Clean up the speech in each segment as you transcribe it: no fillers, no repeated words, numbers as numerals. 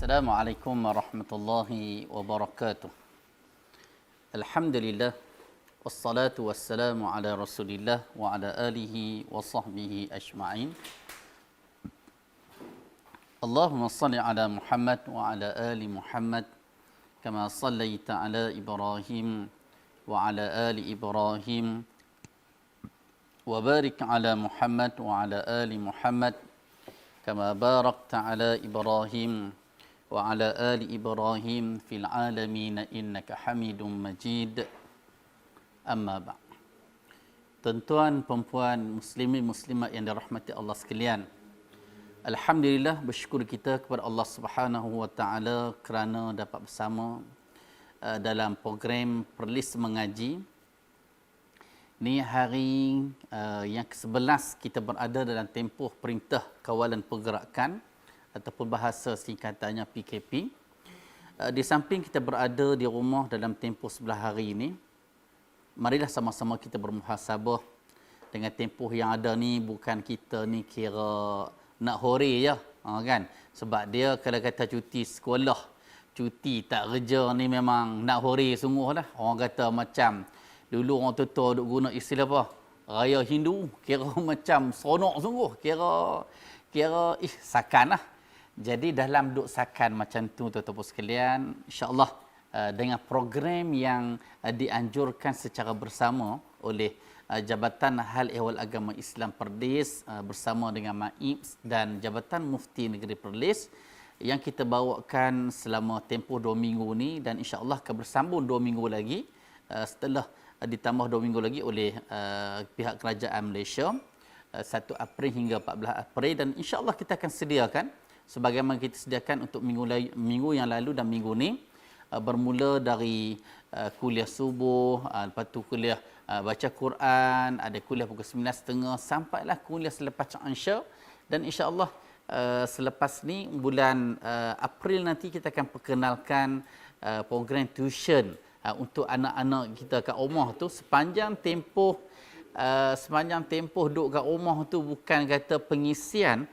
Assalamualaikum warahmatullahi wabarakatuh. Alhamdulillah wassalatu wassalamu ala Rasulillah wa ala alihi wa sahbihi ajma'in. Allahumma salli ala Muhammad wa ala ali Muhammad kama sallaita ala Ibrahim wa ala ali Ibrahim wa barik ala Muhammad wa ala ali Muhammad kama barakta ala Ibrahim wa ala ali Ibrahim fil alamin innaka Hamidum Majid. Amma ba'd. Tuan-tuan, perempuan, muslimin muslimat yang dirahmati Allah sekalian. Alhamdulillah, bersyukur kita kepada Allah Subhanahu wa taala kerana dapat bersama dalam program Perlis Mengaji. Ni hari yang ke-11 kita berada dalam tempoh Perintah Kawalan Pergerakan ataupun bahasa singkatannya PKP. Di samping kita berada di rumah dalam tempoh 11 hari ini, marilah sama-sama kita bermuhasabah dengan tempoh yang ada ni. Bukan kita ni kira nak hore je, kan? Sebab dia kalau kata cuti sekolah, cuti tak kerja ni memang nak hore sungguh lah. Orang kata macam dulu orang tua duk guna istilah apa? Raya Hindu, kira macam seronok sungguh, kira sakan lah. Jadi dalam duk sakan macam tu tuan-tuan sekalian, insya-Allah dengan program yang dianjurkan secara bersama oleh Jabatan Hal Ehwal Agama Islam Perlis bersama dengan MAIPS dan Jabatan Mufti Negeri Perlis yang kita bawakan selama tempoh 2 minggu ni, dan insya-Allah akan bersambung 2 minggu lagi setelah ditambah 2 minggu lagi oleh pihak kerajaan Malaysia 1 April hingga 14 April, dan insya-Allah kita akan sediakan sebagaimana kita sediakan untuk minggu yang lalu dan minggu ni, bermula dari kuliah subuh, lepas tu kuliah baca Quran, ada kuliah pukul 9.30 sampailah kuliah selepas Isya, dan insya-Allah selepas ni bulan April nanti kita akan perkenalkan program tuition untuk anak-anak kita kat rumah tu. Sepanjang tempoh duduk kat rumah tu bukan kata pengisian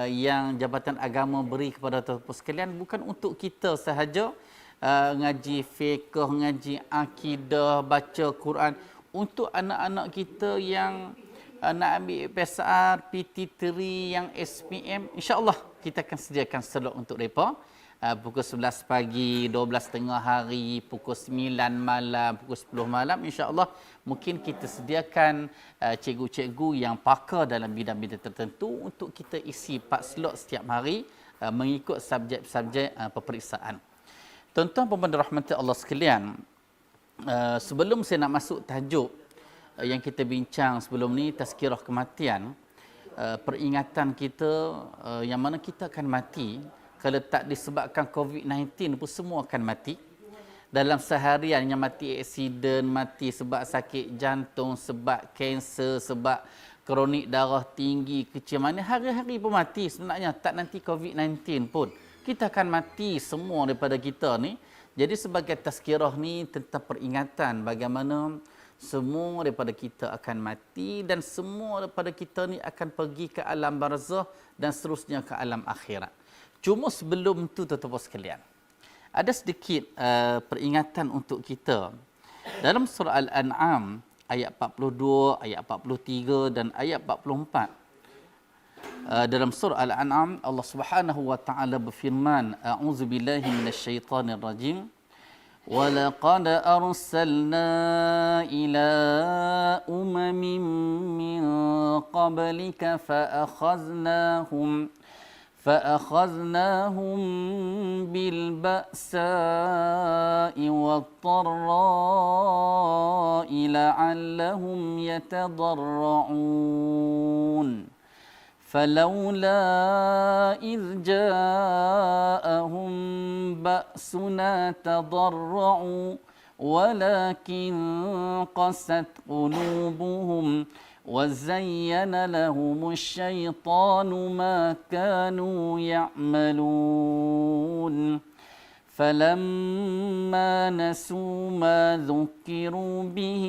yang Jabatan Agama beri kepada tuan-tuan sekalian bukan untuk kita sahaja, ngaji fiqh, ngaji akidah, baca Quran, untuk anak-anak kita yang nak ambil PSR, PT3, yang SPM, insya-Allah kita akan sediakan slot untuk mereka. Pukul 11 pagi, 12.30 hari, pukul 9 malam, pukul 10 malam, insya-Allah mungkin kita sediakan cikgu-cikgu yang pakar dalam bidang-bidang tertentu untuk kita isi 4 slot setiap hari mengikut subjek-subjek peperiksaan. Tuan-tuan dan puan rahmati Allah sekalian, sebelum saya nak masuk tajuk yang kita bincang sebelum ni, tazkirah kematian, peringatan kita yang mana kita akan mati. Kalau tak disebabkan COVID-19 pun semua akan mati. Dalam seharian yang mati aksiden, mati sebab sakit jantung, sebab kanser, sebab kronik darah tinggi, kecil mana, hari-hari pun mati sebenarnya. Tak nanti COVID-19 pun, kita akan mati semua daripada kita ni. Jadi sebagai tazkirah ni tentang peringatan bagaimana semua daripada kita akan mati, dan semua daripada kita ni akan pergi ke alam barzakh dan seterusnya ke alam akhirat. Cuma sebelum tu tuan-tuan sekalian, ada sedikit peringatan untuk kita. Dalam surah Al-An'am ayat 42, ayat 43 dan ayat 44. Dalam surah Al-An'am Allah Subhanahu wa taala berfirman, a'udzubillahi minasyaitonir rajim. Wa laqad arsalna ila umamin min qablika فأخذناهم بالبأساء والضراء لعلهم يتضرعون فلولا إذ جاءهم بأسنا تضرعوا ولكن قست قلوبهم وزين لهم الشيطان ما كانوا يعملون فلما نسوا ما ذكروا به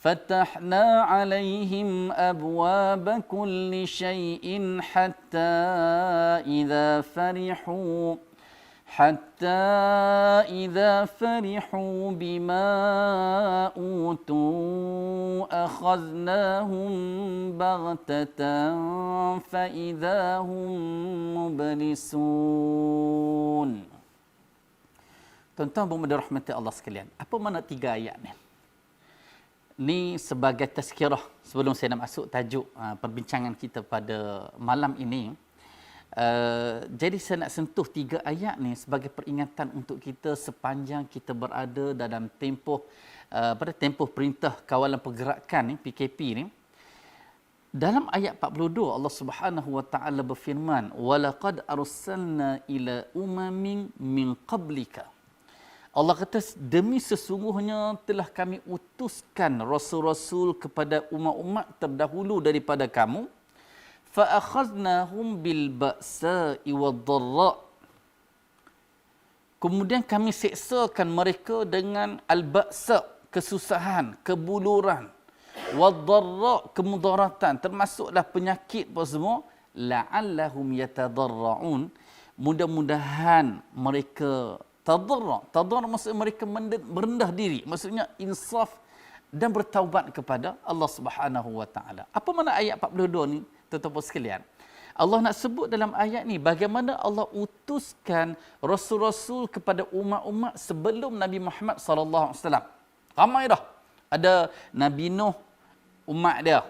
فتحنا عليهم أبواب كل شيء حتى إذا فرحوا بما أوتوا أخذناهم بغتة فإذا هم مبلسون. Tuan-tuan dan dirahmati Allah sekalian, apa makna 3 ayat ni? Ni sebagai tazkirah sebelum saya nak masuk tajuk perbincangan kita pada malam ini. Jadi saya nak sentuh 3 ayat ni sebagai peringatan untuk kita sepanjang kita berada dalam tempoh perintah kawalan pergerakan ni, PKP ni. Dalam ayat 42 Allah Subhanahu wa taala berfirman, "Walaqad arsalna ila umamin min qablika." Allah kata, demi sesungguhnya telah kami utuskan rasul-rasul kepada umat-umat terdahulu daripada kamu. فَأَخَذْنَاهُمْ بِالْبَأْسَاءِ وَالضَّرَّاءِ. Kemudian kami seksakan mereka dengan al-ba'sa, kesusahan, kebuluran, wad-dharra, kemudaratan, termasuklah penyakit apa semua, la'allahum yatadarra'un, mudah-mudahan mereka tadarra'. Tadarra' maksudnya mereka merendah diri, maksudnya insaf dan bertaubat kepada Allah Subhanahu wa taala. Apa makna ayat 42 ni? Tuan-tuan sekalian, Allah nak sebut dalam ayat ni bagaimana Allah utuskan rasul-rasul kepada umat-umat sebelum Nabi Muhammad sallallahu alaihi wasallam. Ramai dah. Ada Nabi Nuh, umat dia.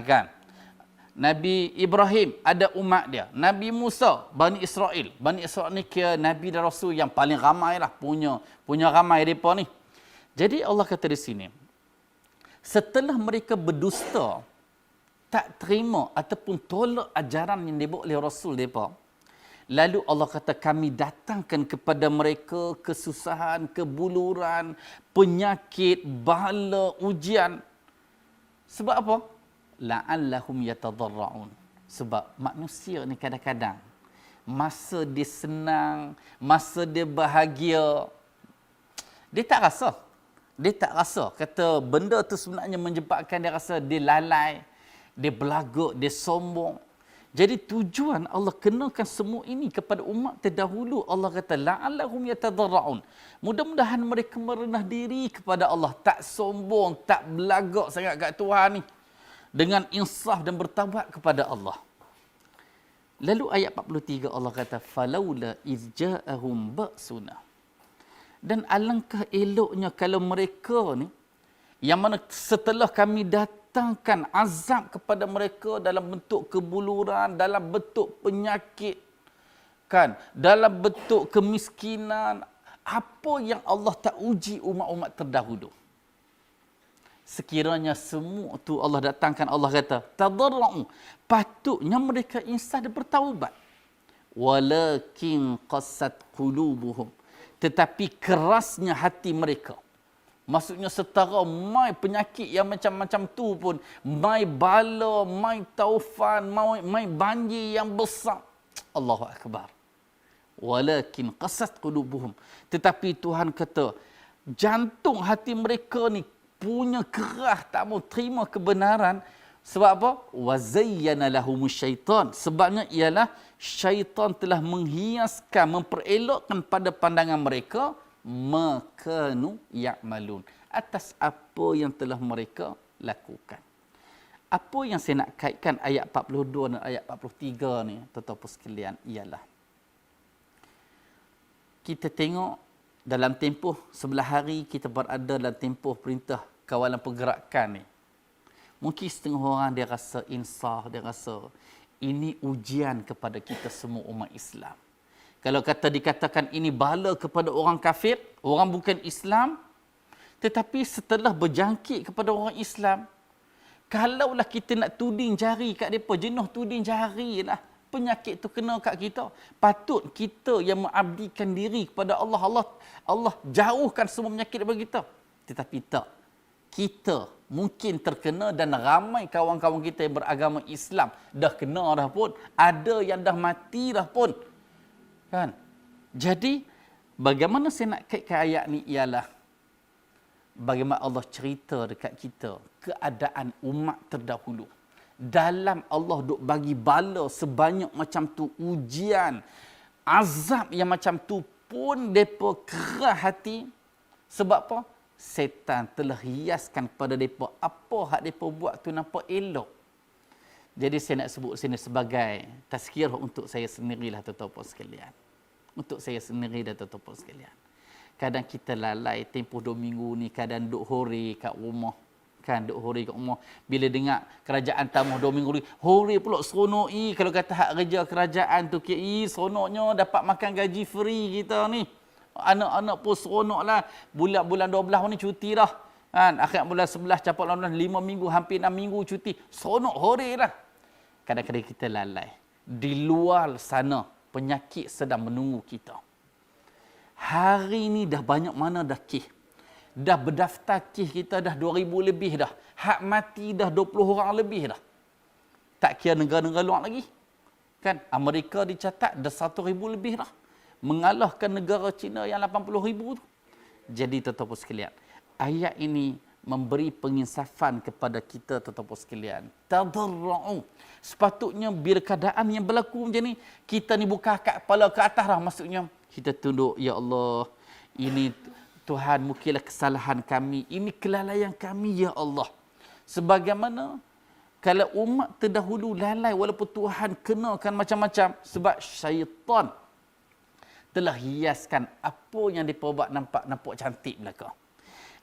Kan? Nabi Ibrahim ada umat dia. Nabi Musa, Bani Israel. Bani Israel ni kira nabi dan rasul yang paling ramai lah, punya ramai depa ni. Jadi Allah kata di sini, setelah mereka berdusta, tak terima ataupun tolak ajaran yang dibawa oleh Rasul mereka, lalu Allah kata kami datangkan kepada mereka kesusahan, kebuluran, penyakit, bala, ujian. Sebab apa? La'allahum yatadarra'un. Sebab manusia ni kadang-kadang masa dia senang, masa dia bahagia, dia tak rasa. Kata benda tu sebenarnya menyebabkan dia rasa dia lalai, dia belagak, dia sombong. Jadi tujuan Allah kenakan semua ini kepada umat terdahulu. Allah kata la'allahum yatadarra'un. Mudah-mudahan mereka merendah diri kepada Allah, tak sombong, tak belagak sangat kat Tuhan ni, dengan insaf dan bertaubat kepada Allah. Lalu ayat 43 Allah kata falaula iz ja'ahum ba'suna. Dan alangkah eloknya kalau mereka ni yang mana setelah kami datangkan azab kepada mereka dalam bentuk kebuluran, dalam bentuk penyakit, kan, dalam bentuk kemiskinan, apa yang Allah tak uji umat-umat terdahulu. Sekiranya semua tu Allah datangkan, Allah kata tadarra'u, patutnya mereka insaf dan bertaubat. Walakin qassat qulubuhum, tetapi kerasnya hati mereka. Maksudnya setara mai penyakit yang macam-macam tu pun, mai bala, mai taufan, mai banjir yang besar. Allahu akbar. Walakin qasat qulubuhum, tetapi Tuhan kata jantung hati mereka ni punya keras, tak mau terima kebenaran. Sebab apa? Wazayyana lahumus syaitan, sebabnya ialah syaitan telah menghiaskan, memperelokkan pada pandangan mereka makanu ya'malun, atas apa yang telah mereka lakukan. Apa yang saya nak kaitkan ayat 42 dan ayat 43 ni, tuan-tuan sekalian, ialah kita tengok dalam tempoh 11 hari kita berada dalam tempoh perintah kawalan pergerakan ni. Mungkin setengah orang dia rasa insaf, dia rasa ini ujian kepada kita semua umat Islam. Kalau dikatakan ini bala kepada orang kafir, orang bukan Islam, tetapi setelah berjangkit kepada orang Islam, kalaulah kita nak tuding jari kat mereka, jenuh tuding jari lah, penyakit tu kena kat kita, patut kita yang mengabdikan diri kepada Allah, Allah jauhkan semua penyakit daripada kita. Tetapi tak. Kita mungkin terkena dan ramai kawan-kawan kita yang beragama Islam dah kena dah pun, ada yang dah mati dah pun. Kan? Jadi bagaimana saya nak kaitkan ayat ni ialah bagaimana Allah cerita dekat kita keadaan umat terdahulu. Dalam Allah duk bagi bala sebanyak macam tu, ujian, azab yang macam tu pun mereka keras hati. Sebab apa? Setan telah hiaskan pada mereka apa hak mereka buat tu nampak elok. Jadi saya nak sebut sini sebagai tazkirah untuk saya sendirilah, tuan-tuan sekalian. Untuk saya sendiri dan tuan-tuan sekalian. Kadang kita lalai tempoh 2 minggu ni, kadang duk hore kat rumah. Kan duk hore kat rumah. Bila dengar kerajaan tambah 2 minggu lagi, hore pula seronok. Kalau kata hak kerja kerajaan tu, seronoknya dapat makan gaji free kita ni. Anak-anak pun seronok lah. Bulan 12 ni cuti dah. Kan? Akhir bulan 11, capai 18, 5 minggu, hampir 6 minggu cuti. Seronok hore lah. Kadang-kadang kita lalai. Di luar sana, penyakit sedang menunggu kita. Hari ni dah banyak mana dah kes. Dah berdaftar kes kita dah 2,000 lebih dah. Hak mati dah 20 orang lebih dah. Tak kira negara-negara luar lagi. Kan? Amerika dicatat dah 1,000 lebih dah. Mengalahkan negara China yang 80,000 tu. Jadi tuan-tuan sekalian, ayat ini memberi penginsafan kepada kita, tuan-tuan sekalian. Tadarra'u. Sepatutnya bila keadaan yang berlaku macam ni, kita ni buka kat kepala ke atas dah. Maksudnya, kita tunduk, ya Allah, ini Tuhan mungkinlah kesalahan kami, ini kelalaian kami, ya Allah. Sebagaimana kalau umat terdahulu lalai walaupun Tuhan kenakan macam-macam, sebab syaitan telah hiaskan apa yang mereka buat nampak cantik belaka.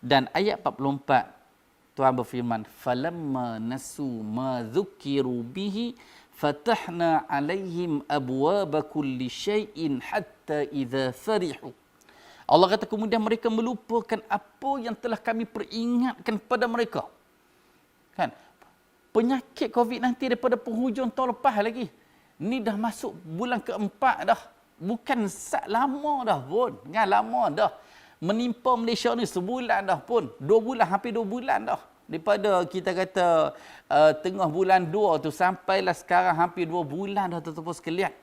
Dan ayat 44, Tuhan berfirman, falamma nasu ma dzukiru bihi fatahna alaihim abwaba kulli syai'in hatta idza farihu. Allah kata kemudian mereka melupakan apa yang telah kami peringatkan kepada mereka. Kan? Penyakit COVID-19 daripada penghujung tahun lepas lagi. Ni dah masuk bulan keempat dah. Bukan lama dah pun. Kan lama dah. Menimpa Malaysia ni sebulan dah pun. 2 bulan, hampir 2 bulan dah. Daripada kita kata tengah bulan 2 tu sampailah sekarang hampir 2 bulan dah, tuan-tuan sekalian.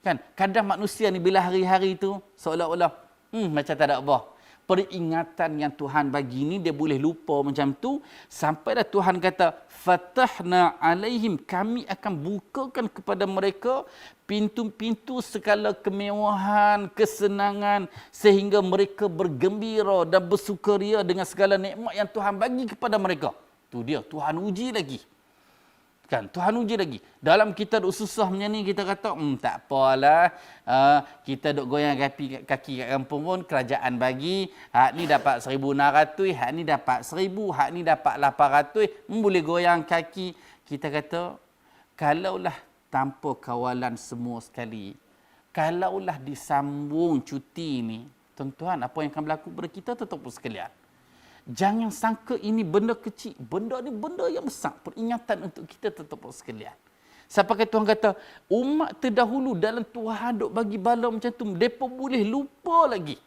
Kan? Kadang manusia ni bila hari-hari tu seolah-olah macam tak ada apa. Peringatan yang Tuhan bagi ni dia boleh lupa macam tu. Sampailah Tuhan kata, fatahna alaihim, kami akan bukakan kepada mereka pintu-pintu segala kemewahan, kesenangan, sehingga mereka bergembira dan bersukaria dengan segala nikmat yang Tuhan bagi kepada mereka. Tu dia, Tuhan uji lagi. Kan, Tuhan uji lagi. Dalam kita duk susah macam ni, kita kata, tak apalah. Kita duk goyang kaki kat kampung pun, kerajaan bagi. Hak ni dapat 1,600, hak ni dapat 1,000, hak ni dapat 800. Boleh goyang kaki. Kita kata, kalaulah tanpa kawalan semua sekali, kalaulah disambung cuti ni, tuan-tuan, apa yang akan berlaku pada kita, tuan-tuan sekalian? Jangan sangka ini benda kecil. Benda ni benda yang besar. Peringatan untuk kita, tuan-tuan sekalian. Sampai Tuhan kata, umat terdahulu dalam Tuhan duk bagi bala macam tu, mereka boleh lupa lagi.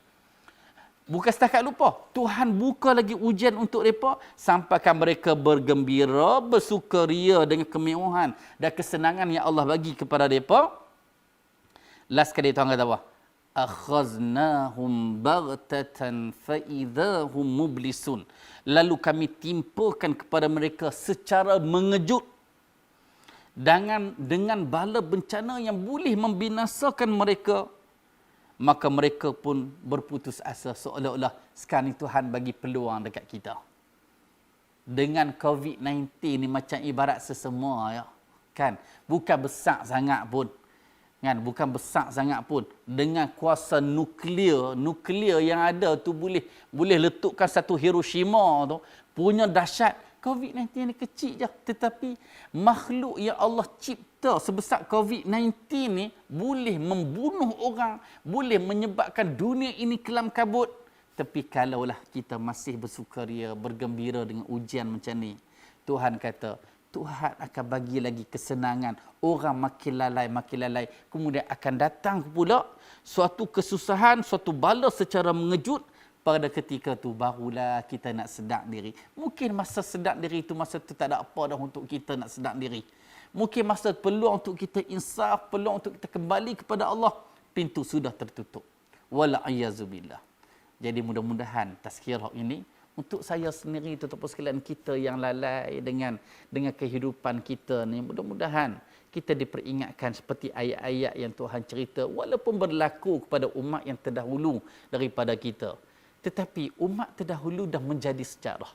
Bukan setakat lupa. Tuhan buka lagi ujian untuk mereka, sampaikan mereka bergembira, bersukaria dengan kemewahan dan kesenangan yang Allah bagi kepada mereka. Last kali Tuhan kata apa? akhaznahum baghtatan fa idzahum mublisun. Lalu kami timpakan kepada mereka secara mengejut dengan bala bencana yang boleh membinasakan mereka. Maka mereka pun berputus asa, seolah-olah sekarang Tuhan bagi peluang dekat kita. Dengan COVID-19 ni macam ibarat sesemua, ya. Kan? Bukan besar sangat pun. Kan? Bukan besar sangat pun. Dengan kuasa nuklear yang ada tu boleh letukkan satu Hiroshima tu. Punya dahsyat. COVID-19 ni kecil je. Tetapi makhluk yang Allah cipta sebesar COVID-19 ni boleh membunuh orang. Boleh menyebabkan dunia ini kelam kabut. Tapi kalaulah kita masih bersukaria, bergembira dengan ujian macam ni, Tuhan kata, Tuhan akan bagi lagi kesenangan. Orang makin lalai. Kemudian akan datang pula suatu kesusahan, suatu bala secara mengejut. Pada ketika tu barulah kita nak sedar diri. Mungkin masa sedar diri tu, masa tu tak ada apa dah untuk kita nak sedar diri. Mungkin masa peluang untuk kita insaf, peluang untuk kita kembali kepada Allah, pintu sudah tertutup. Wala'iyyazubillah. Jadi mudah-mudahan tazkirah ini untuk saya sendiri, tuan-tuan sekalian, kita yang lalai dengan kehidupan kita ni, mudah-mudahan kita diperingatkan seperti ayat-ayat yang Tuhan cerita, walaupun berlaku kepada umat yang terdahulu daripada kita. Tetapi umat terdahulu dah menjadi sejarah.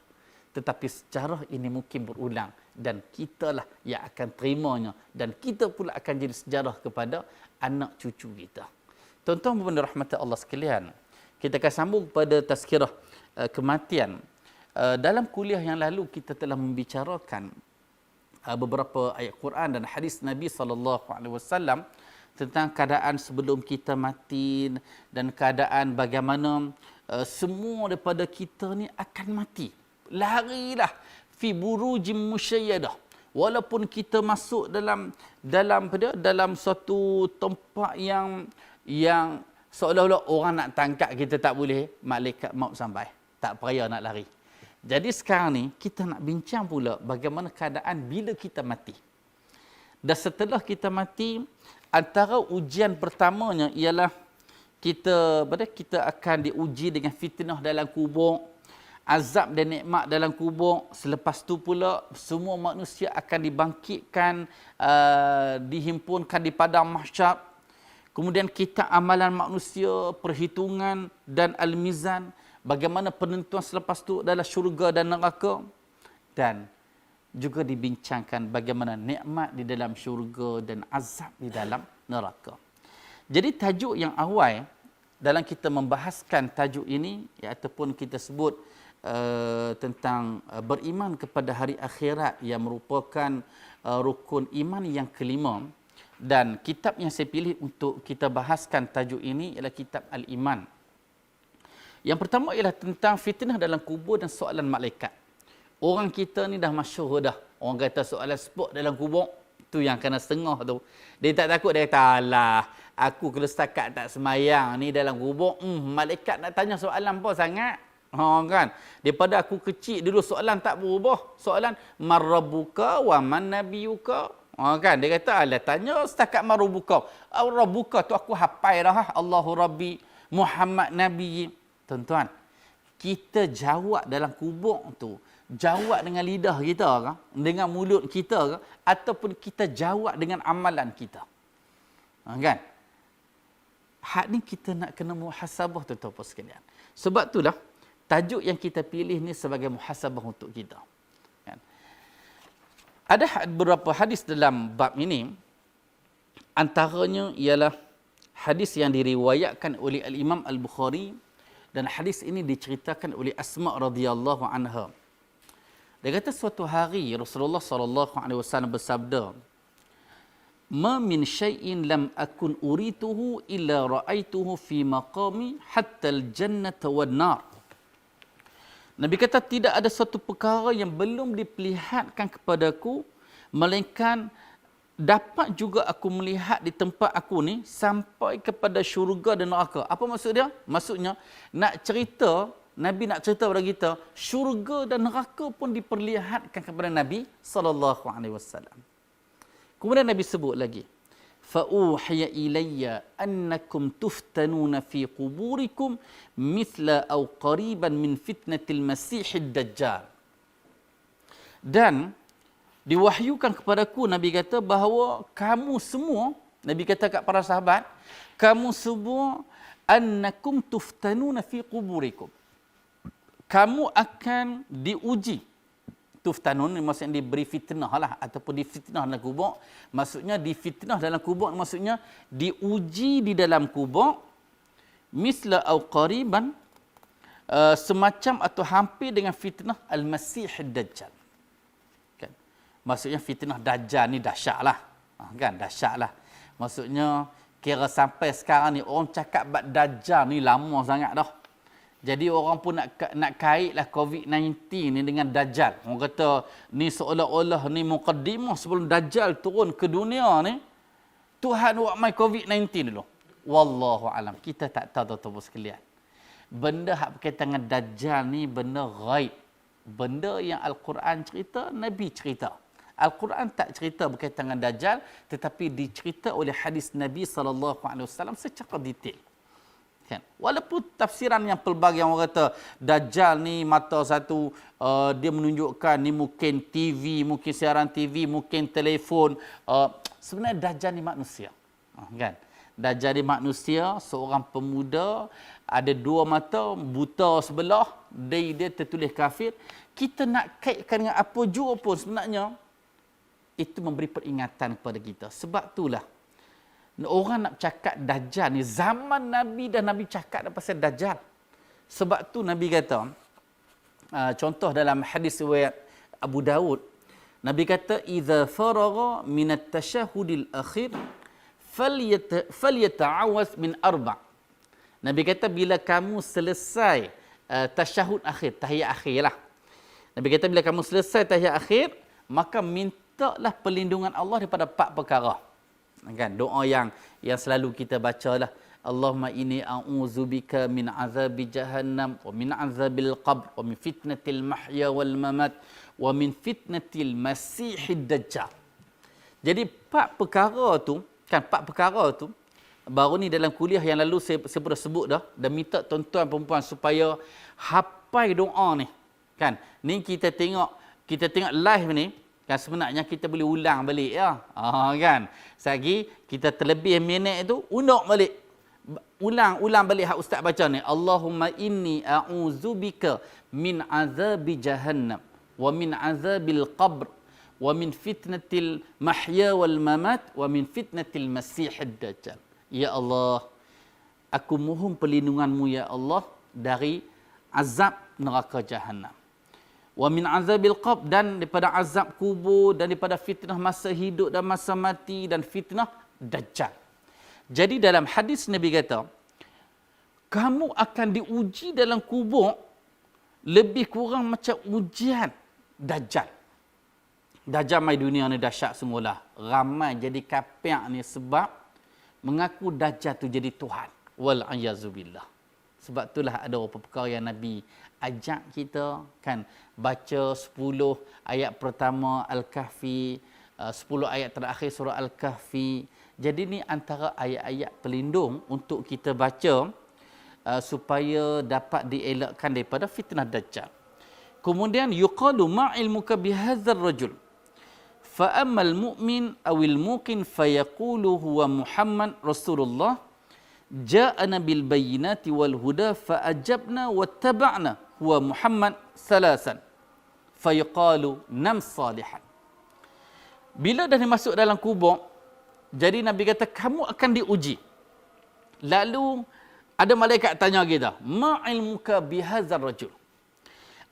Tetapi sejarah ini mungkin berulang dan kitalah yang akan terimanya dan kita pula akan jadi sejarah kepada anak cucu kita. Tuan-tuan dan puan rahmat Allah sekalian, kita akan sambung pada tazkirah kematian. Dalam kuliah yang lalu kita telah membicarakan beberapa ayat Quran dan hadis Nabi SAW tentang keadaan sebelum kita mati dan keadaan bagaimana semua daripada kita ni akan mati. Larilah fi burujim musyayyadah. Walaupun kita masuk dalam suatu tempat yang seolah-olah orang nak tangkap kita tak boleh, malaikat maut sampai. Tak payah nak lari. Jadi sekarang ni kita nak bincang pula bagaimana keadaan bila kita mati. Dan setelah kita mati, antara ujian pertamanya ialah kita akan diuji dengan fitnah dalam kubur, azab dan nikmat dalam kubur. Selepas tu pula semua manusia akan dibangkitkan, dihimpunkan di padang mahsyar. Kemudian kita amalan manusia, perhitungan dan al-mizan. Bagaimana penentuan selepas itu adalah syurga dan neraka. Dan juga dibincangkan bagaimana nikmat di dalam syurga dan azab di dalam neraka. Jadi tajuk yang awal dalam kita membahaskan tajuk ini, ataupun kita sebut tentang beriman kepada hari akhirat yang merupakan rukun iman yang kelima. Dan kitab yang saya pilih untuk kita bahaskan tajuk ini ialah kitab Al-Iman. Yang pertama ialah tentang fitnah dalam kubur dan soalan malaikat. Orang kita ni dah masyhur dah. Orang kata soalan sport dalam kubur, tu yang kena setengah tu. Dia tak takut, dia kata, alah, aku kalau setakat tak semayang ni dalam kubur, malaikat nak tanya soalan apa sangat? Kan? Daripada aku kecil dulu soalan tak berubah. Soalan, man rabbuka wa man nabiyuka? Kan? Dia kata, alah, tanya setakat man rabbuka. Rabbuka tu aku hafal dah. Allahu Rabbi, Muhammad Nabi. Tuan-tuan, kita jawab dalam kubur tu, jawab dengan lidah kita ke, dengan mulut kita ke, ataupun kita jawab dengan amalan kita. Kan? Hak ni kita nak kena muhasabah, tuan-tuan sekalian. Sebab itulah tajuk yang kita pilih ni sebagai muhasabah untuk kita. Kan? Ada beberapa hadis dalam bab ini. Antaranya ialah hadis yang diriwayatkan oleh Al-Imam Al-Bukhari. Dan hadis ini diceritakan oleh Asma radhiyallahu anha. Dia kata suatu hari Rasulullah SAW bersabda, "Ma min syai'in lam akun urituhu illa ra'aituhu fi maqami hatta al-jannata wan nar." Nabi kata tidak ada suatu perkara yang belum diperlihatkan kepadaku melainkan dapat juga aku melihat di tempat aku ni sampai kepada syurga dan neraka. Apa maksud dia? Maksudnya nak cerita, Nabi nak cerita kepada kita, syurga dan neraka pun diperlihatkan kepada Nabi SAW. Kemudian Nabi sebut lagi, فَأُوحِيَ إِلَيَّ أَنَّكُمْ تُفْتَنُونَ فِي قُبُورِكُمْ مِثْلَ أَوْ قَرِيبًا مِنْ فِتْنَةِ الْمَسِيحِ الدَّجَّالِ. Dan diwahyukan kepadaku, Nabi kata, bahawa kamu semua, Nabi kata kat para sahabat, kamu semua, annakum tuftanuna fi quburikum. Kamu akan diuji. Tuftanun maksudnya diberi fitnah lah, ataupun difitnah dalam kubur. Maksudnya difitnah dalam kubur, maksudnya diuji di dalam kubur. Misla au qariban, semacam atau hampir dengan fitnah Al-Masih Ad-Dajjal. Maksudnya fitnah Dajjal ni dahsyat lah. Kan, dahsyat lah. Maksudnya, kira sampai sekarang ni, orang cakap bab Dajjal ni lama sangat dah. Jadi orang pun nak kaitlah COVID-19 ni dengan Dajjal. Orang kata, ni seolah-olah ni muqaddimah sebelum Dajjal turun ke dunia ni. Tuhan buat mai COVID-19 dulu. Wallahualam. Kita tak tahu, tuan-tuan sekalian. Benda hak berkaitan dengan Dajjal ni benda ghaib. Benda yang Al-Quran cerita, Nabi cerita. Al-Quran tak cerita berkaitan dengan Dajjal, tetapi dicerita oleh hadis Nabi SAW secara detail. Kan? Walaupun tafsiran yang pelbagai, yang orang kata Dajjal ni mata satu, dia menunjukkan ni mungkin TV, mungkin siaran TV, mungkin telefon. Sebenarnya Dajjal ni manusia. Kan? Dajjal ni manusia, seorang pemuda, ada dua mata, buta sebelah, dia tertulis kafir. Kita nak kaitkan dengan apa jua pun sebenarnya, itu memberi peringatan kepada kita. Sebab itulah, orang nak cakap Dajjal ni, zaman Nabi dah Nabi cakap dah pasal Dajjal. Sebab tu Nabi kata, contoh dalam hadis riwayat Abu Daud, Nabi kata, "Idza faragha min at-tashahhudil akhir falyata'awaz min arba'." Nabi kata bila kamu selesai tasyahud akhir, tahiyat akhir lah. Nabi kata bila kamu selesai tahiyat akhir, maka mintalah perlindungan Allah daripada 4 perkara. Kan, doa yang selalu kita bacalah, Allahumma inni a'udzubika min azabi jahannam wa min azabil qabr wa min fitnatil mahya wal mamat wa min fitnatil masihid dajjal. Jadi 4 perkara tu, kan 4 perkara tu baru ni dalam kuliah yang lalu saya pernah sebut dah, dan minta tuan-tuan perempuan supaya hafal doa ni. Kan, ni kita tengok live ni, kan sebenarnya kita boleh ulang balik ya. Kan. Selagi kita terlebih minit tu, ulang balik. Ulang balik hak ustaz baca ni. Allahumma inni a'udzubika min azabi jahannam wa min azabil qabr wa min fitnatil mahya wal mamat wa min fitnatil masihid dajjal. Ya Allah, aku mohon perlindunganmu ya Allah dari azab neraka jahannam. Wa min azabil qabr, dan daripada azab kubur, dan daripada fitnah masa hidup dan masa mati, dan fitnah dajjal. Jadi dalam hadis Nabi kata, kamu akan diuji dalam kubur lebih kurang macam ujian dajjal. Dajjal mai dunia ni dahsyat semualah. Ramai jadi kafir ni sebab mengaku dajjal tu jadi Tuhan. Wal ayazubillah. Sebab itulah ada beberapa perkara yang Nabi ajak kita, kan, baca 10 ayat pertama Al-Kahfi, 10 ayat terakhir surah Al-Kahfi. Jadi ni antara ayat-ayat pelindung untuk kita baca supaya dapat dielakkan daripada fitnah dajjal. Kemudian yuqalu ma'ilmuka bihadzal rajul fa ammal mu'min awil muqin fayaqulu huwa Muhammad Rasulullah ja'ana bil bayyinati wal huda fa ajabna wattaba'na huwa Muhammad salasan fayaqalu nam salihan. Bila dah masuk dalam kubur, jadi Nabi kata kamu akan diuji. Lalu ada malaikat tanya kita, ma ilmuka bihadzal rajul?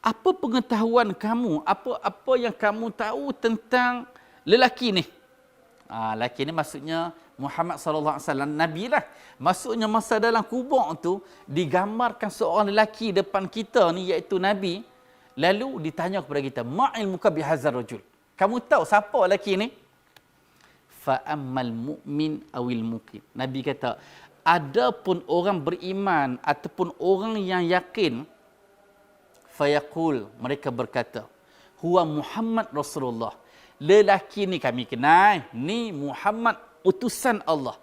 Apa pengetahuan kamu, apa yang kamu tahu tentang lelaki ni? Lelaki ni maksudnya Muhammad sallallahu alaihi wasallam, Nabi lah. Maksudnya masa dalam kubur tu digambarkan seorang lelaki depan kita ni, iaitu Nabi. Lalu ditanya kepada kita, ma ilmuka bihadzal rajul? Kamu tahu siapa lelaki ni? Fa ammal mu'min awil muqin. Nabi kata, adapun orang beriman ataupun orang yang yakin, fayaqul, mereka berkata, huwa Muhammad Rasulullah. Lelaki ni kami kenal, ni Muhammad utusan Allah.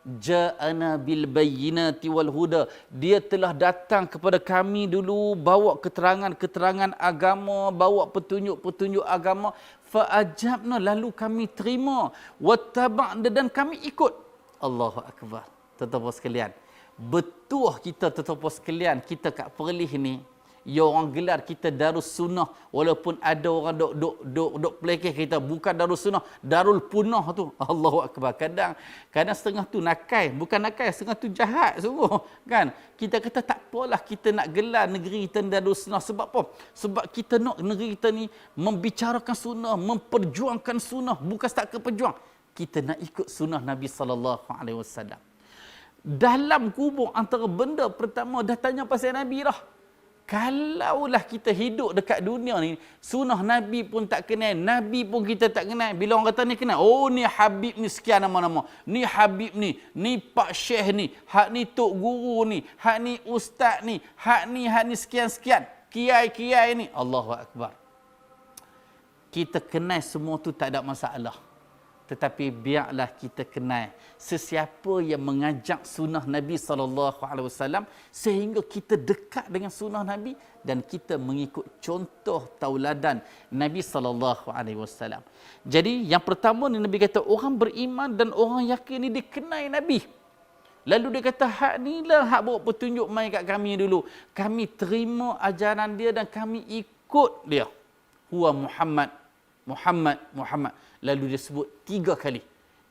Ja'ana bil bayyinati wal huda. Dia telah datang kepada kami dulu, bawa keterangan-keterangan agama, bawa petunjuk-petunjuk agama. Fa'ajabna, lalu kami terima. Wattaba'na, dan kami ikut. Allahu Akbar. Tuan-tuan sekalian, betul kita tuan-tuan sekalian, kita kat Perlis ni, ya orang gelar kita Darus Sunnah, walaupun ada orang dok pelekeh kita, bukan Darus Sunnah, Darul Punah tu. Allahu Akbar. Kadang setengah tu nakai, bukan nakai, setengah tu jahat sungguh, kan. Kita kata tak apalah, kita nak gelar negeri kita Darus Sunnah. Sebab apa? Sebab kita nak negeri kita ni membicarakan sunnah, memperjuangkan sunnah, bukan setakat pejuang. Kita nak ikut sunnah Nabi sallallahu alaihi wasallam. Dalam kubur antara benda pertama dah tanya pasal Nabi dah. Kalaulah kita hidup dekat dunia ni, sunnah Nabi pun tak kenal, Nabi pun kita tak kenal. Bila orang kata ni kenal, oh ni Habib ni sekian nama-nama, ni Habib ni Pak Syekh ni, hak ni Tok Guru ni, hak ni Ustaz ni, hak ni sekian-sekian, kiai-kiai ni. Allahu Akbar. Kita kenal semua tu tak ada masalah. tetapi biarlah kita kenal sesiapa yang mengajak sunnah Nabi SAW sehingga kita dekat dengan sunnah Nabi dan kita mengikut contoh tauladan Nabi SAW. Jadi yang pertama ni Nabi kata orang beriman dan orang yakin ni dikenal Nabi. Lalu dia kata, hak ni lah hak bawa petunjuk mai kat kami dulu. Kami terima ajaran dia dan kami ikut dia. Huwa Muhammad, Muhammad, Muhammad. Lalu dia sebut 3 kali.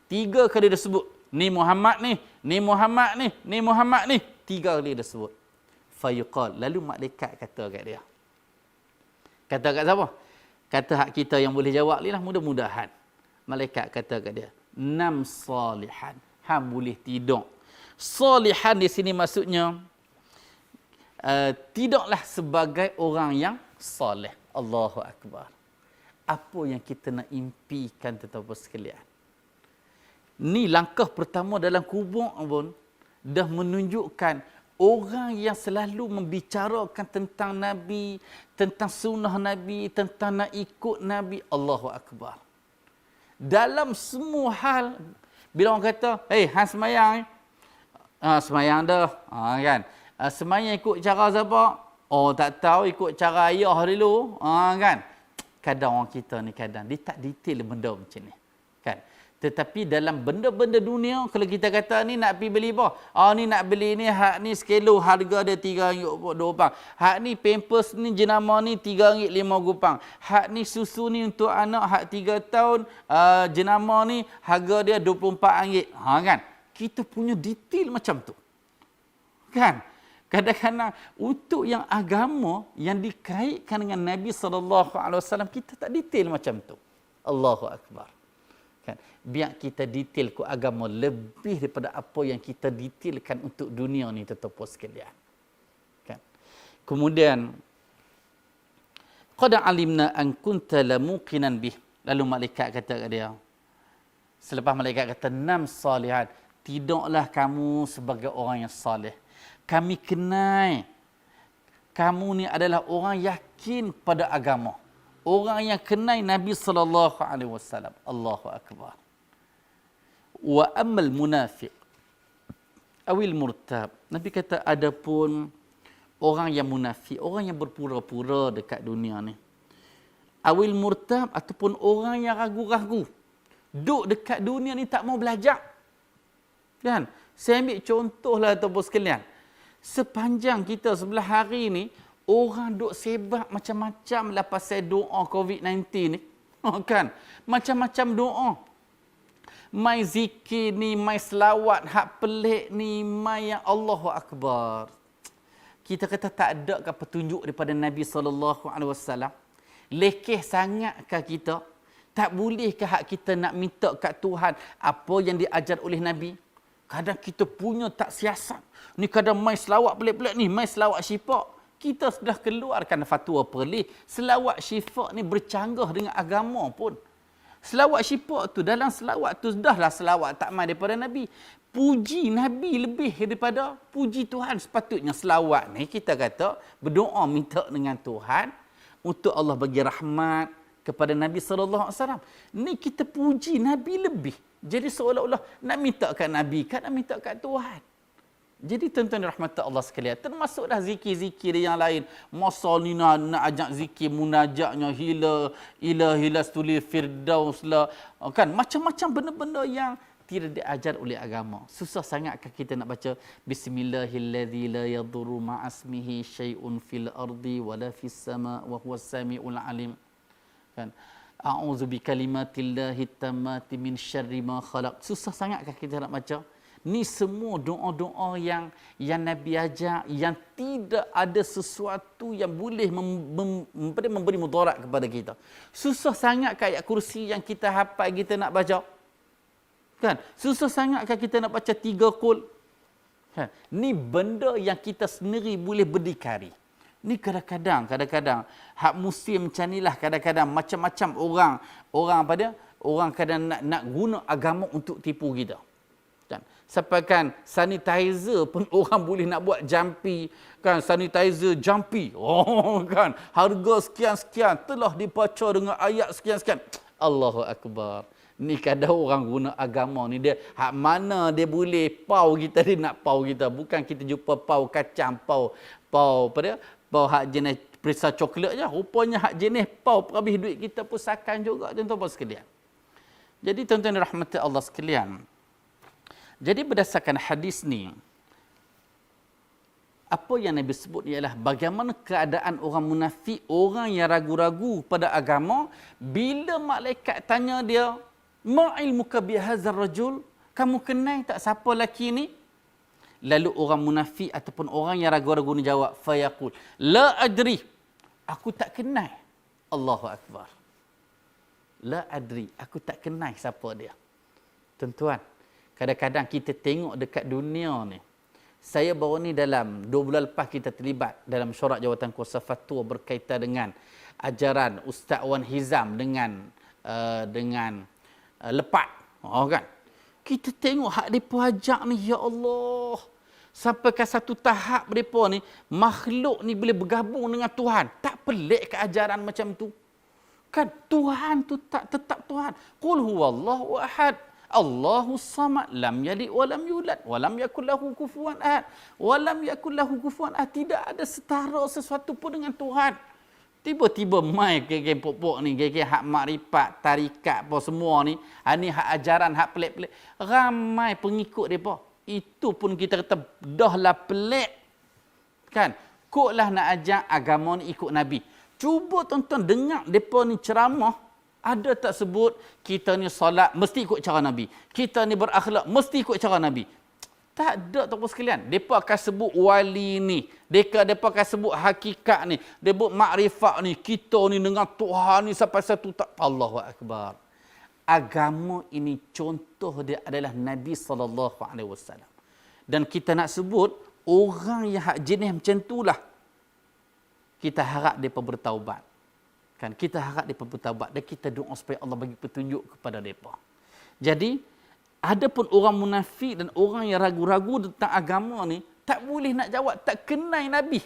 3 kali dia sebut. Ni Muhammad ni, ni Muhammad ni, ni Muhammad ni. 3 kali dia sebut. Fayuqal. Lalu malaikat kata kat dia. Kata kat siapa? Kata hak kita yang boleh jawab ni lah, mudah-mudahan. Malaikat kata kat dia, nam salihan. Hang boleh tidur. Salihan di sini maksudnya tidaklah sebagai orang yang soleh. Allahu Akbar. Apa yang kita nak impikan tetapi sekalian. Ni langkah pertama dalam kubur pun dah menunjukkan orang yang selalu membicarakan tentang Nabi, tentang sunnah Nabi, tentang nak ikut Nabi. Allahu Akbar. Dalam semua hal, bila orang kata, hey, hang semayang, semayang dah, kan? Semayang ikut cara siapa? Oh, tak tahu, ikut cara ayah dulu, kan? Kadang orang kita ni dia tak detail benda macam ni, kan? Tetapi dalam benda-benda dunia, kalau kita kata ni nak pergi beli apa? Ni nak beli ni, hak ni sekilo harga dia RM3.20. Hak ni pampers ni jenama ni RM3.05. Hak ni susu ni untuk anak hak 3 tahun, jenama ni harga dia RM24. Kan? Kita punya detail macam tu. Kan? Kadang-kadang untuk yang agama yang dikaitkan dengan Nabi SAW, kita tak detail macam tu. Allahu Akbar. Kan? Biar kita detail ke agama lebih daripada apa yang kita detailkan untuk dunia ni, tetapi sekalian. Kan? Kemudian, qad alimna an kunta lamuqinan bih. Lalu malaikat kata kat dia, selepas malaikat kata nam salihan, tidaklah kamu sebagai orang yang saleh. Kami kenal kamu ni adalah orang yakin pada agama. Orang yang kenal Nabi SAW. Allahu Akbar. Wa ammal munafiq awil murtab. Nabi kata adapun orang yang munafik, orang yang berpura-pura dekat dunia ni. Awil murtab ataupun orang yang ragu-ragu. Duk dekat dunia ni tak mau belajar. Kan? Saya ambil contohlah ataupun sekalian. Sepanjang kita sebelah hari ni, orang duk sebab macam-macam lah pasal doa COVID-19 ni. Kan? Macam-macam doa. Mai zikir ni, mai selawat, hak pelik ni, mai yang Allahu Akbar. Kita kata tak ada ke petunjuk daripada Nabi SAW? Lekeh sangatkah kita? Tak bolehkah hak kita nak minta kat Tuhan apa yang diajar oleh Nabi? Kadang kita punya tak siasat. Ni kadang mai selawat pelik-pelik ni, mai selawat syifa. Kita sudah keluarkan fatwa pelik. Selawat syifa ni bercanggah dengan agama pun. Selawat syifa tu, dalam selawat tu sudahlah selawat tak mai daripada Nabi. Puji Nabi lebih daripada puji Tuhan. Sepatutnya selawat ni kita kata berdoa minta dengan Tuhan untuk Allah bagi rahmat kepada Nabi SAW. Ni kita puji Nabi lebih. Jadi seolah-olah nak minta kat Nabi kan, nak minta kat Tuhan. Jadi tuan-tuan rahmat Allah sekalian, termasuklah zikir-zikir yang lain. Masa ni nak ajak zikir munajaknya hila stuli firdaus lah. Kan? Macam-macam benda-benda yang tidak diajar oleh agama. Susah sangatkah kita nak baca Bismillahilladzi la yadurru ma'asmihi syai'un fil ardi wala fis sama' wa huwas sami'ul alim. Kan? A'udzu bikalimatillahi tammati min syarri ma khalaq. Susah sangatkah kita nak baca? Ni semua doa-doa yang Nabi ajar, yang tidak ada sesuatu yang boleh memberi mudarat kepada kita. Susah sangat ayat kursi yang kita hafal kita nak baca. Kan? Susah sangatkah kita nak baca 3 qul? Kan? Ni benda yang kita sendiri boleh berdikari. Ni kadang-kadang hak musim macam inilah, kadang-kadang macam-macam orang apa dia? Orang kadang nak guna agama untuk tipu kita. Kan? Sampai kan sanitizer pun orang boleh nak buat jumpy, kan? Sanitizer jumpy. Oh kan, harga sekian-sekian telah dibaca dengan ayat sekian-sekian. Allahu Akbar. Ni kadang orang guna agama ni, dia hak mana dia boleh pau kita, dia nak pau kita. Bukan kita jumpa pau kacang, pau apa dia? Pau hak jenis perisa coklat je. Rupanya hak jenis pau habis duit kita pun sakan juga, tuan-tuan sekalian. Jadi tuan-tuan dirahmati Allah sekalian. Jadi berdasarkan hadis ni, apa yang Nabi sebut ialah bagaimana keadaan orang munafik, orang yang ragu-ragu pada agama, bila malaikat tanya dia, ma ilmuka bihadzal rajul? Kamu kenal tak siapa lelaki ni? Lalu orang munafik ataupun orang yang ragu-ragu ni jawab, fayaqul, la adri. Aku tak kenal. Allahu akbar. La adri, aku tak kenal siapa dia. Tuan-tuan, kadang-kadang kita tengok dekat dunia ni. Saya baru ni dalam 2 bulan lepas kita terlibat dalam syarat jawatan kuasa fatwa berkaitan dengan ajaran Ustaz Wan Hizam dengan lepat. Kan? Kita tengok hak mereka ajak ni, ya Allah. Sampai ke satu tahap mereka ni, makhluk ni boleh bergabung dengan Tuhan. Tak pelik ke ajaran macam tu? Kan Tuhan tu tak tetap Tuhan. Qul huwallahu ahad. Allahu samad, lam yalid wa lam yulad wa lam yakul lahu kufuwan ahad. Wa lam yakul lahu kufuwan ahad. Tidak ada setara sesuatu pun dengan Tuhan. Tiba-tiba mai ke pokok ni, ke hak makrifat, tarikat apa semua ni, ni hak ajaran, hak pelik-pelik. Ramai pengikut depa. Itu pun kita kata dah lah pelik. Kan? Koklah nak ajak agama ni ikut Nabi. Cuba tuan-tuan dengar depa ni ceramah. Ada tak sebut kita ni solat mesti ikut cara Nabi. Kita ni berakhlak mesti ikut cara Nabi. Tak ada tuan-tuan sekalian. Depa akan sebut wali ni. Depa akan sebut hakikat ni. Dia sebut makrifat ni. Kita ni dengan Tuhan ni sampai satu tak. Allahu akbar. Agama ini contoh dia adalah Nabi SAW. Dan kita nak sebut orang yang hak jenis macam itulah. Kita harap mereka bertaubat. Kan, kita harap mereka bertaubat dan kita doa supaya Allah bagi petunjuk kepada mereka. Jadi, ada pun orang munafik dan orang yang ragu-ragu tentang agama ni, tak boleh nak jawab, tak kenal Nabi.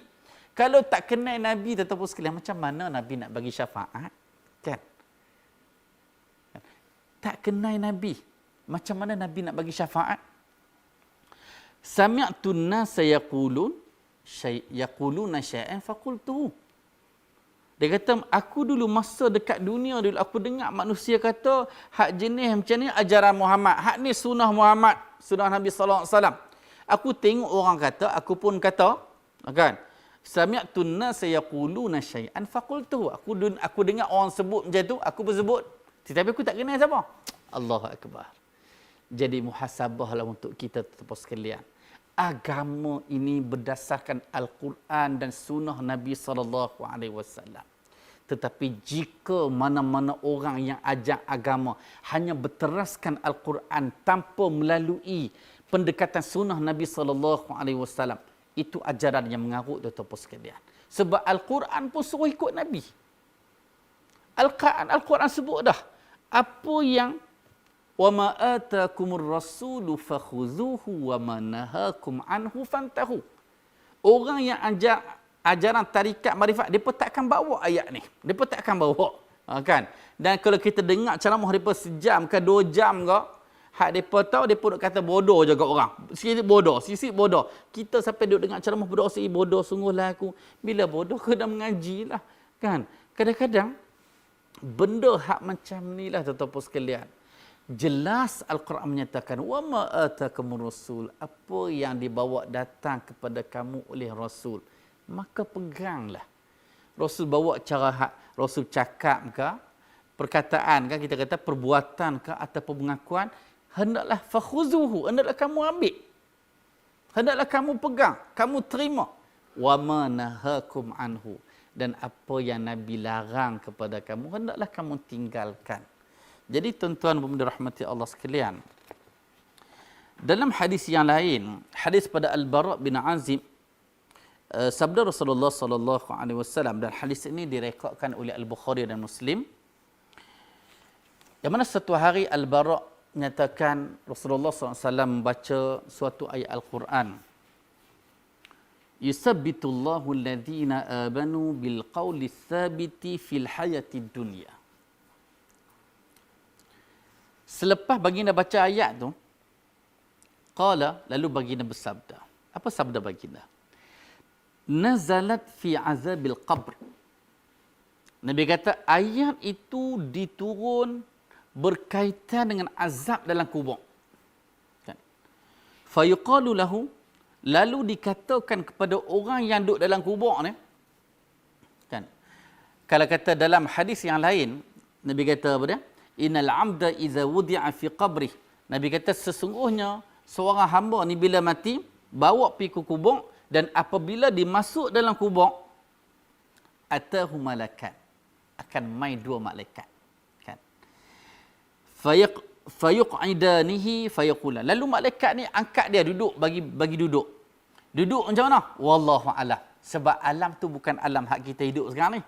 Kalau tak kenal Nabi, tetapi sekalian, macam mana Nabi nak bagi syafaat? Kan? Tak kenal Nabi. Macam mana Nabi nak bagi syafaat? Sami'tu an-nasa yaquluna syai'an faqultuhu. Dia kata, aku dulu masa dekat dunia dulu, aku dengar manusia kata, hak jenis macam ni ajaran Muhammad. Hak ni sunnah Muhammad, sunnah Nabi SAW. Aku tengok orang kata, aku pun kata, kan? Sami'tu an-nasa yaquluna syai'an faqultuhu. Aku dengar orang sebut macam tu, aku pun sebut. Tetapi aku tak kenal siapa. Allahu akbar. Jadi muhasabahlah untuk kita tetap sekalian. Agama ini berdasarkan Al-Quran dan sunnah Nabi SAW. Tetapi jika mana-mana orang yang ajak agama hanya berteraskan Al-Quran tanpa melalui pendekatan sunnah Nabi SAW, itu ajaran yang mengarut tuan-tuan sekalian. Sebab Al-Quran pun suruh ikut Nabi. Al-Quran sebut dah. Apa yang وَمَا آتَاكُمُ الرَّسُولُ فَخُذُوهُ وَمَا نَهَاكُمْ عَنْهُ فَانْتَهُوا. Orang yang ajak ajaran tarikat marifat, mereka takkan bawa ayat ni. Mereka takkan bawa. Kan? Dan kalau kita dengar ceramah mereka sejam ke 2 jam ke, hak mereka tahu, mereka nak kata bodoh je kat orang. Sisi bodoh. Kita sampai duduk dengar ceramah bodoh, bodoh sungguhlah aku. Bila bodoh, kena mengaji lah. Kan? Kadang-kadang, benda hak macam ni lah tuan-tuan sekalian. Jelas Al-Quran menyatakan wama atakumur rasul, apa yang dibawa datang kepada kamu oleh Rasul, maka peganglah. Rasul bawa cara hak, Rasul cakap ke, perkataan ke, kita kata perbuatan ke ataupun pengakuan, hendaklah fakhuzuhu, hendaklah kamu ambil. Hendaklah kamu pegang, kamu terima. Wama nahakum anhu, dan apa yang Nabi larang kepada kamu, hendaklah kamu tinggalkan. Jadi tuan-tuan dan puan-puan rahmati Allah sekalian, dalam hadis yang lain, hadis pada Al-Bara' bin Azib, sabda Rasulullah sallallahu alaihi wasallam, dan hadis ini direkodkan oleh Al-Bukhari dan Muslim. Yang mana satu hari Al-Bara' menyatakan Rasulullah sallallahu alaihi wasallam membaca suatu ayat Al-Quran. Yusabbitullahu alladhina amanu bil qawli tsabiti fil hayatid dunya. Selepas baginda baca ayat tu, qala, lalu baginda bersabda. Apa sabda baginda? Nazalat fi azabil qabr. Nabi kata ayat itu diturun berkaitan dengan azab dalam kubur. Kan? Fayuqalu lahu, lalu dikatakan kepada orang yang duduk dalam kubur ni, kan? Kalau kata dalam hadis yang lain, Nabi kata apa dia? Innal amda idza wudi'a fi qabrih. Nabi kata sesungguhnya seorang hamba ni bila mati bawa pergi ke kubur, dan apabila dimasuk dalam kubur, atahu malakan, akan mai dua malaikat, kan? Fayuq'idanihi fayaqula, lalu malaikat ni angkat dia duduk, bagi duduk. Duduk macam mana? Wallahu a'lam. Sebab alam tu bukan alam hak kita hidup sekarang ni.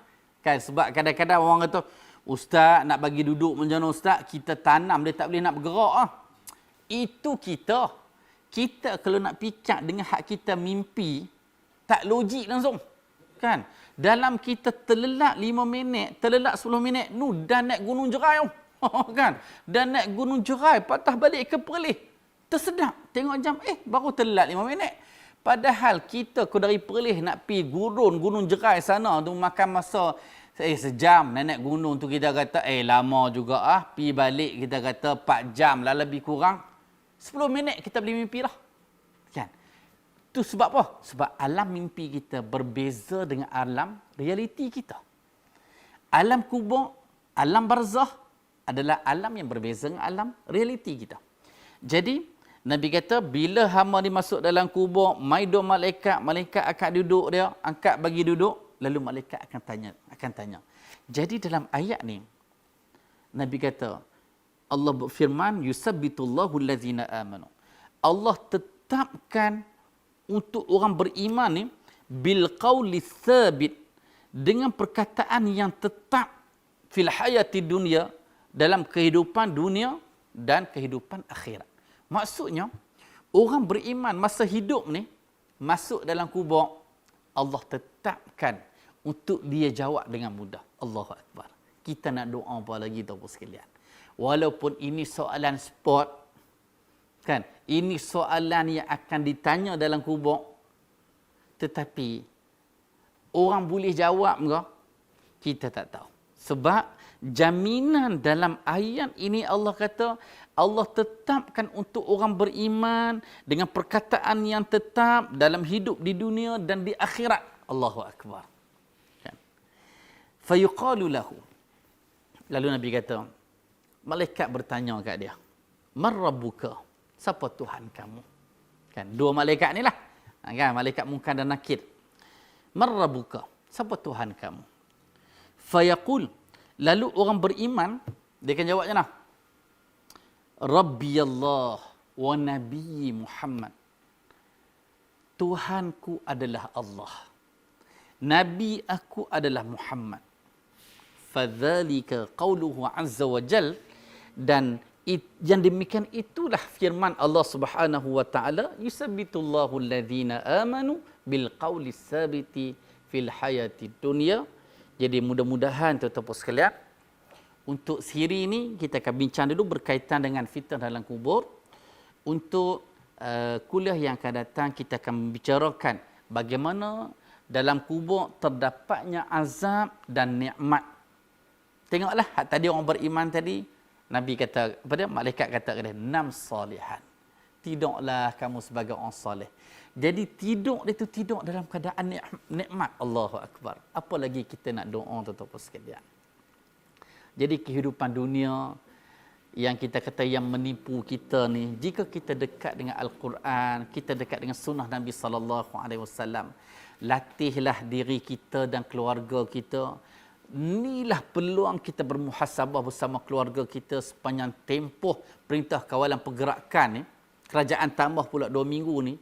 Kan, sebab kadang-kadang orang kata, ustaz nak bagi duduk macam mana ustaz? Kita tanam dia tak boleh nak bergerak ah. Itu kita. Kita kalau nak picat dengan hak kita mimpi, tak logik langsung. Kan? Dalam kita terlelap 5 minit, terlelap 10 minit, nu dah naik gunung Jerai. Kan? Dan naik gunung Jerai, patah balik ke Perlis. Tersedap. Tengok jam, baru terlelap 5 minit. Padahal kita dari Perlis nak pergi gunung Jerai sana tu makan masa sejam. Naik gunung tu kita kata, lama juga ah. Pergi balik kita kata 4 jam lah lebih kurang. 10 minit kita boleh mimpi lah. Kan? Itu sebab apa? Sebab alam mimpi kita berbeza dengan alam realiti kita. Alam kubur, alam barzah adalah alam yang berbeza dengan alam realiti kita. Jadi, Nabi kata, bila hamba dimasuk dalam kubur, mai dua malaikat, malaikat akan duduk dia, angkat bagi duduk, lalu malaikat akan tanya. Jadi dalam ayat ni, Nabi kata, Allah berfirman, yusabbitullahu allazina amanu. Allah tetapkan untuk orang beriman ni bil qauli tsabit, dengan perkataan yang tetap fil hayati dunia, dalam kehidupan dunia dan kehidupan akhirat. Maksudnya orang beriman masa hidup ni masuk dalam kubur, Allah tetapkan untuk dia jawab dengan mudah. Allahu akbar. Kita nak doa apa lagi tahu sekalian? Walaupun ini soalan sport, kan? Ini soalan yang akan ditanya dalam kubur. Tetapi orang boleh jawab ke? Kita tak tahu. Sebab jaminan dalam ayat ini Allah kata, Allah tetapkan untuk orang beriman dengan perkataan yang tetap dalam hidup di dunia dan di akhirat. Allahu akbar. Kan? Fayuqalu lahu. Lalu Nabi kata, malaikat bertanya kat dia, man rabbuka? Siapa Tuhan kamu? Kan, dua malaikat ni lah. Kan, malaikat Munkar dan Nakir. Man rabbuka? Siapa Tuhan kamu? Fayaqul, lalu orang beriman dia akan jawab macam mana? Rabbi Allah wa Nabi Muhammad. Tuhanku adalah Allah. Nabi aku adalah Muhammad. Fadzalika qauluhu azza wa jal, dan yang demikian itulah firman Allah Subhanahu wa taala, yusabbitullahu allazina amanu bil qauli tsabiti fil hayati dunya. Jadi mudah-mudahan tuan-tuan sekalian, untuk siri ini kita akan bincang dulu berkaitan dengan fitnah dalam kubur. Untuk kuliah yang akan datang kita akan membicarakan bagaimana dalam kubur terdapatnya azab dan nikmat. Tengoklah tadi orang beriman tadi, Nabi kata kepada malaikat kata kepada nam salihan. Tidaklah kamu sebagai orang soleh. Jadi tidur itu tidur dalam keadaan nikmat. Allahu akbar. Apa lagi kita nak doa tuan-tuan sekalian. Jadi kehidupan dunia yang kita kata yang menipu kita ni, jika kita dekat dengan Al-Quran, kita dekat dengan sunnah Nabi SAW, latihlah diri kita dan keluarga kita. Inilah peluang kita bermuhasabah bersama keluarga kita sepanjang tempoh perintah kawalan pergerakan ni. Kerajaan tambah pula 2 minggu ni.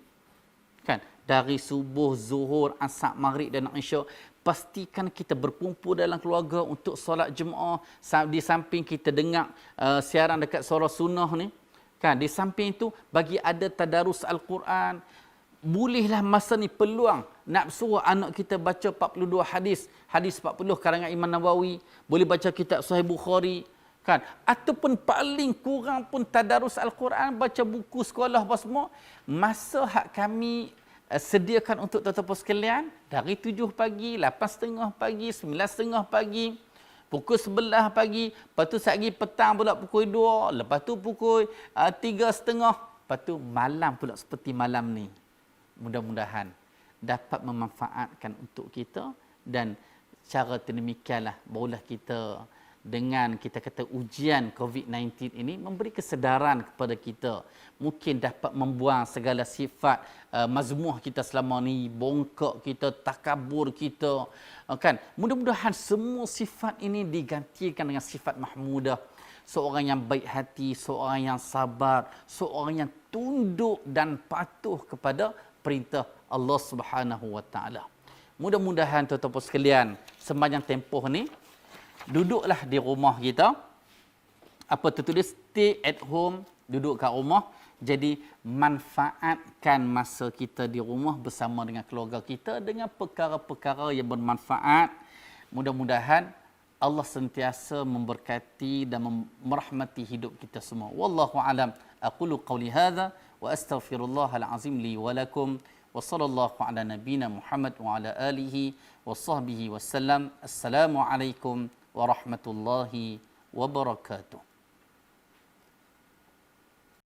Kan? Dari subuh, zuhur, asar, maghrib dan isyak. Pastikan kita berkumpul dalam keluarga untuk solat Jumaat. Di samping kita dengar siaran dekat Suara Sunnah ni. Kan? Di samping itu, bagi ada tadarus Al-Quran. Bolehlah masa ni peluang nak suruh anak kita baca 42 hadis. Hadis 40 karangan Imam Nawawi. Boleh baca kitab Sahih Bukhari. Kan? Ataupun paling kurang pun tadarus Al-Quran, baca buku sekolah apa semua, masa hak kami sediakan untuk tuan-tuan sekalian dari 7 pagi, 8.30 pagi, 9.30 pagi, pukul 11 pagi, lepas tu sehari petang pula pukul 2, lepas tu pukul 3.30, lepas tu malam pula seperti malam ni. Mudah-mudahan dapat memanfaatkan untuk kita, dan cara sedemikianlah barulah kita dengan kita kata ujian COVID-19 ini memberi kesedaran kepada kita, mungkin dapat membuang segala sifat mazmuh kita selama ni, bongkok kita, takabur kita, kan. Mudah-mudahan semua sifat ini digantikan dengan sifat mahmudah, seorang yang baik hati, seorang yang sabar, seorang yang tunduk dan patuh kepada perintah Allah Subhanahu wa taala. Mudah-mudahan tuan-tuan sekalian, sepanjang tempoh ni duduklah di rumah kita. Apa tertulis? Stay at home, duduk kat rumah. Jadi manfaatkan masa kita di rumah bersama dengan keluarga kita dengan perkara-perkara yang bermanfaat. Mudah-mudahan Allah sentiasa memberkati dan merahmati hidup kita semua. Wallahu alam. Aqulu qawli hadza wa astaghfirullahal azim li wa lakum. Wa sallallahu ala nabiyyina Muhammad wa ala alihi wa sahbihi wasallam. Assalamualaikum warahmatullahi wabarakatuh.